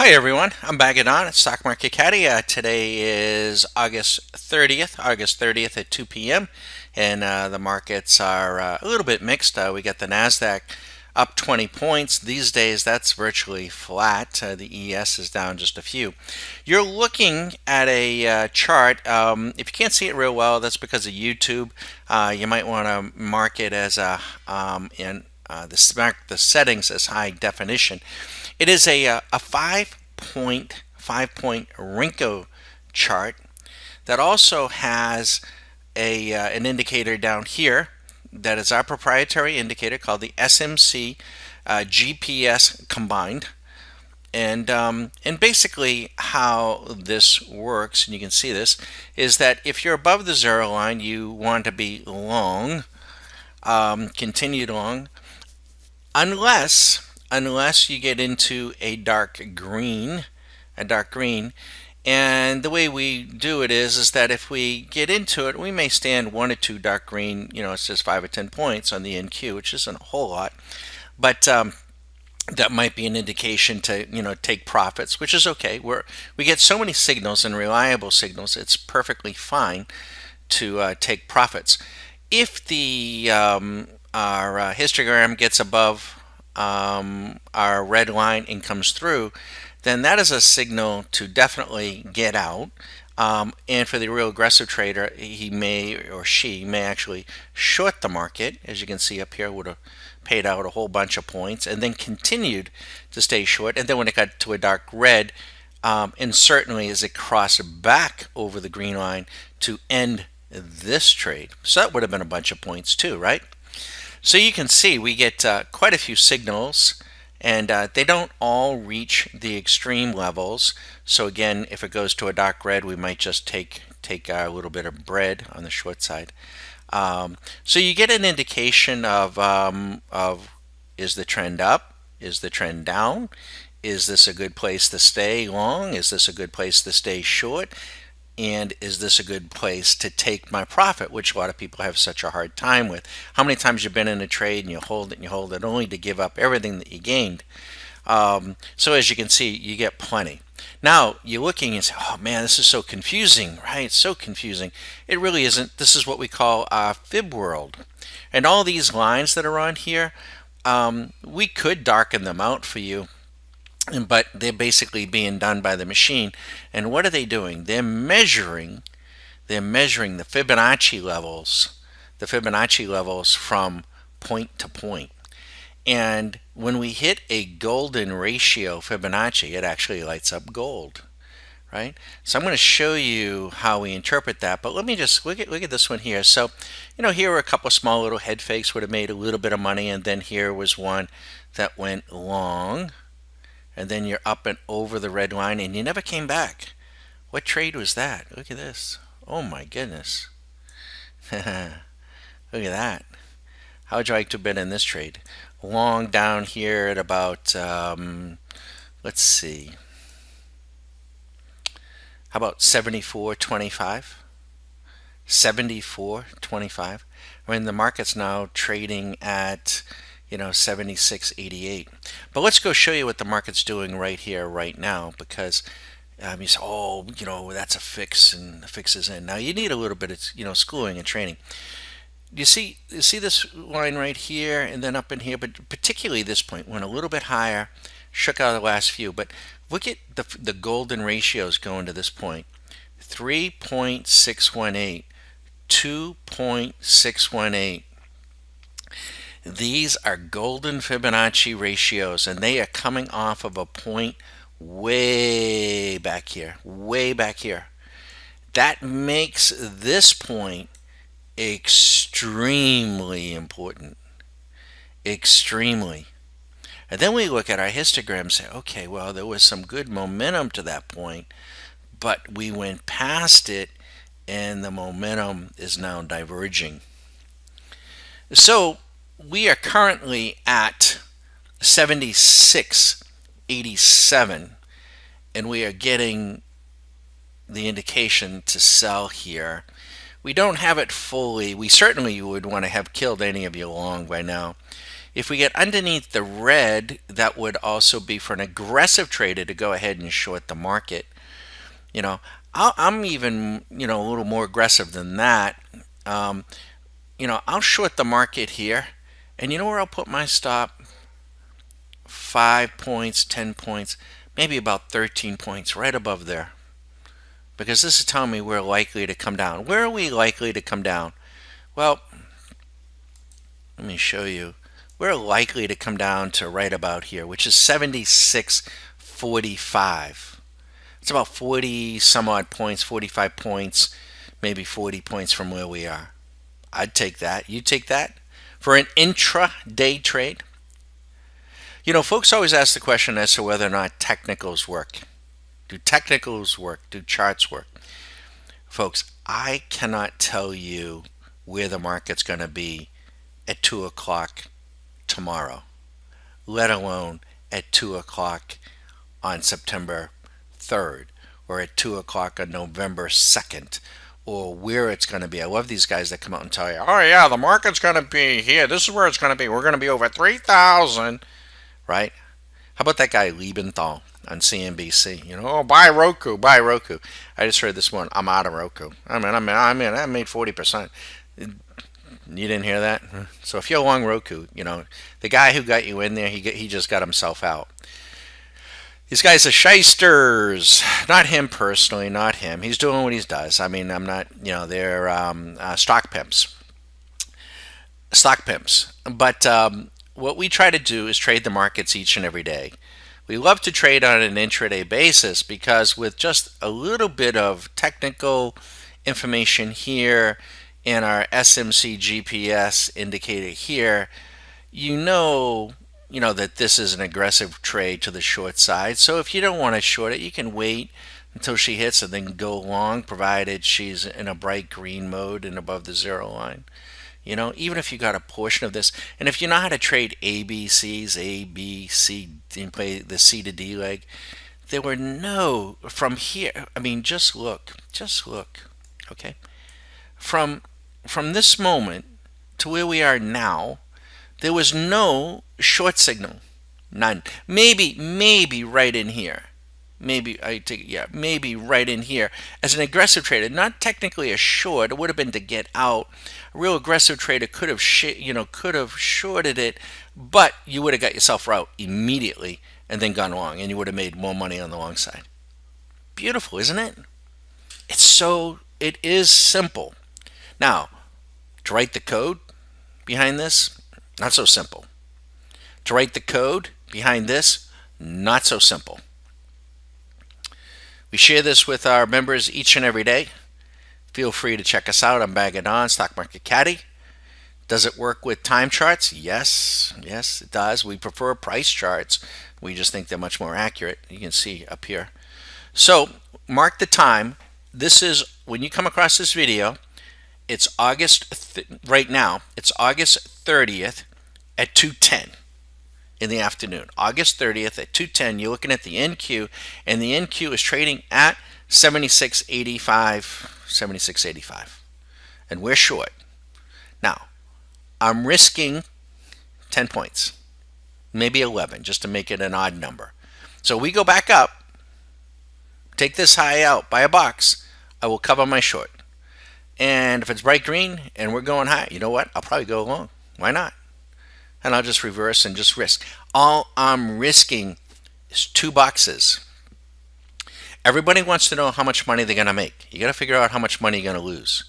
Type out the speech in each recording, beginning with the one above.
Hi everyone, I'm back it on at Stock Market Caddy. Today is August 30th at 2 p.m. and the markets are a little bit mixed. We got the Nasdaq up 20 points. These days that's virtually flat. The ES is down just a few. You're looking at a chart. If you can't see it real well, that's because of YouTube. You might want to mark it as the settings as high definition. It is a 5 point Renko chart that also has an indicator down here that is our proprietary indicator called the SMC GPS combined. And basically how this works, and you can see this, is that if you're above the zero line, you want to be long, continued long, unless you get into a dark green. And the way we do it is that if we get into it, we may stand one or two dark green. It's just 5 or 10 points on the NQ, which isn't a whole lot, but that might be an indication to take profits, which is okay. We get so many signals and reliable signals, it's perfectly fine to take profits. If the our histogram gets above our red line and comes through, then that is a signal to definitely get out. And for the real aggressive trader, he may or she may actually short the market, as you can see up here, would have paid out a whole bunch of points and then continued to stay short. And then when it got to a dark red, and certainly as it crossed back over the green line to end this trade. So that would have been a bunch of points too, right? So you can see we get quite a few signals, and they don't all reach the extreme levels. So again, if it goes to a dark red, we might just take a little bit of bread on the short side. So you get an indication of is the trend up? Is the trend down? Is this a good place to stay long? Is this a good place to stay short? And is this a good place to take my profit, which a lot of people have such a hard time with? How many times you've been in a trade and you hold it and you hold it only to give up everything that you gained? So as you can see, you get plenty. Now you're looking and say, oh man, this is so confusing, right? It's so confusing. It really isn't. This is what we call fib world. And all these lines that are on here, we could darken them out for you, but they're basically being done by the machine. And what are they doing? They're measuring the Fibonacci levels from point to point. And when we hit a golden ratio Fibonacci, it actually lights up gold, right? So I'm going to show you how we interpret that, but let me just look at this one here. So, here were a couple of small little head fakes, would have made a little bit of money, and then here was one that went long, and then you're up and over the red line, and you never came back. What trade was that? Look at this. Oh my goodness. Look at that. How would you like to have been in this trade? Long down here at about, let's see, how about 74.25? 74.25. I mean, the market's now trading at 76.88. But let's go show you what the market's doing right here, right now, because you say, oh, that's a fix, and the fix is in. Now you need a little bit of schooling and training. You see this line right here, and then up in here, but particularly this point went a little bit higher, shook out the last few. But look at the golden ratios going to this point: 3.618, 2.618. These are golden Fibonacci ratios, and they are coming off of a point way back here, way back here. That makes this point extremely important, extremely. And then we look at our histogram and say, okay, well, there was some good momentum to that point, but we went past it, and the momentum is now diverging. So we are currently at 76.87, and we are getting the indication to sell here. We don't have it fully. We certainly would want to have killed any of you long by now. If we get underneath the red, that would also be for an aggressive trader to go ahead and short the market. You know, I'm even, a little more aggressive than that. Um, I'll short the market here. And you know where I'll put my stop? 5 points, 10 points, maybe about 13 points right above there. Because this is telling me we're likely to come down. Where are we likely to come down? Well, let me show you. We're likely to come down to right about here, which is 76.45. It's about 40 some odd points, 45 points, maybe 40 points from where we are. I'd take that. You take that? For an intra-day trade? Folks always ask the question as to whether or not technicals work. Do technicals work? Do charts work? Folks, I cannot tell you where the market's going to be at 2 o'clock tomorrow, let alone at 2 o'clock on September 3rd or at 2 o'clock on November 2nd, or where it's going to be. I love these guys that come out and tell you, oh yeah, the market's going to be here. This is where it's going to be. We're going to be over 3,000, right? How about that guy Liebenthal on CNBC? Oh, buy Roku, buy Roku. I just heard this one. I'm out of Roku. I made 40%. You didn't hear that? So if you're long Roku, the guy who got you in there, he just got himself out. These guys are shysters. Not him personally, not him. He's doing what he does. I'm not, they're stock pimps. Stock pimps. But what we try to do is trade the markets each and every day. We love to trade on an intraday basis because with just a little bit of technical information here and our SMC GPS indicator here, that this is an aggressive trade to the short side. So if you don't want to short it, you can wait until she hits and then go long, provided she's in a bright green mode and above the zero line. Even if you got a portion of this, and if you know how to trade ABCs, A, B, C, and play the C to D leg, there were no, from here, just look, okay? From this moment to where we are now, there was no short signal, none. Maybe right in here. Maybe right in here as an aggressive trader, not technically a short. It would have been to get out. A real aggressive trader could have shorted it, but you would have got yourself out immediately and then gone long, and you would have made more money on the long side. Beautiful, isn't it? It is simple. Now, to write the code behind this, not so simple. To write the code behind this, not so simple. We share this with our members each and every day. Feel free to check us out on Bag It On, Stock Market Caddy. Does it work with time charts? Yes, it does. We prefer price charts. We just think they're much more accurate. You can see up here. So, mark the time. This is, when you come across this video, it's right now, it's August 30th at 2:10 in the afternoon. August 30th at 2:10, you're looking at the NQ, and the NQ is trading at 76.85, and we're short. Now, I'm risking 10 points, maybe 11, just to make it an odd number. So we go back up, take this high out by a box, I will cover my short. And if it's bright green and we're going high, you know what? I'll probably go long. Why not? And I'll just reverse and just risk. All I'm risking is 2 boxes. Everybody wants to know how much money they're going to make. You got to figure out how much money you're going to lose.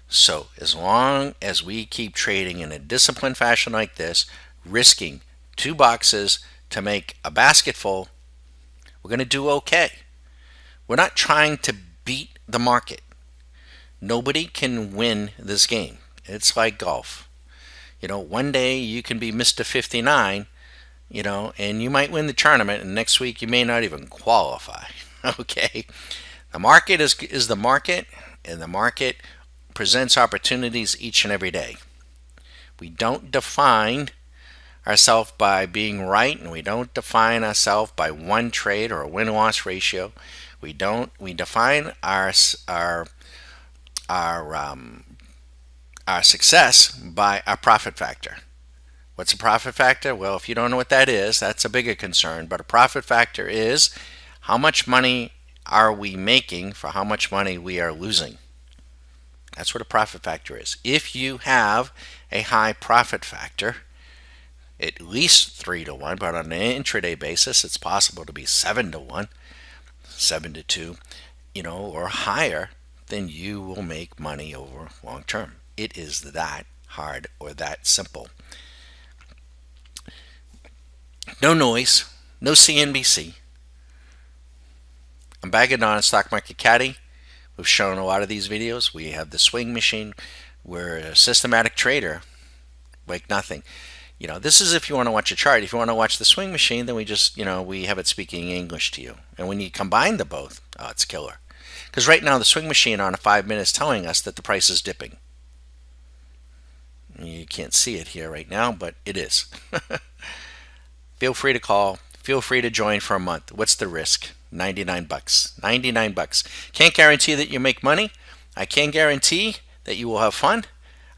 So as long as we keep trading in a disciplined fashion like this, risking 2 boxes to make a basket full, we're going to do okay. We're not trying to beat the market. Nobody can win this game. It's like golf. One day you can be Mr. 59, and you might win the tournament, and next week you may not even qualify. Okay? The market is the market, and the market presents opportunities each and every day. We don't define ourselves by being right, and we don't define ourselves by one trade or a win-loss ratio. We define our success by our profit factor. What's a profit factor? Well, if you don't know what that is, that's a bigger concern. But a profit factor is how much money are we making for how much money we are losing. That's what a profit factor is. If you have a high profit factor, at least 3 to 1, but on an intraday basis, it's possible to be 7 to 1, 7 to 2, or higher, then you will make money over long term. It is that hard or that simple. No noise, no CNBC. I'm Bagging on Stock Market Caddy. We've shown a lot of these videos. We have the swing machine. We're a systematic trader like nothing. This is if you want to watch a chart. If you want to watch the swing machine, then we have it speaking English to you. And when you combine the both, it's killer. Because right now the swing machine on a 5 minute is telling us that the price is dipping. You can't see it here right now, but it is. Feel free to call. Feel free to join for a month. What's the risk? $99. $99. Can't guarantee that you make money. I can guarantee that you will have fun.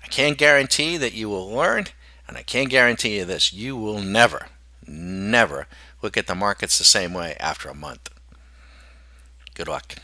I can't guarantee that you will learn. And I can guarantee you this, you will never, never look at the markets the same way after a month. Good luck.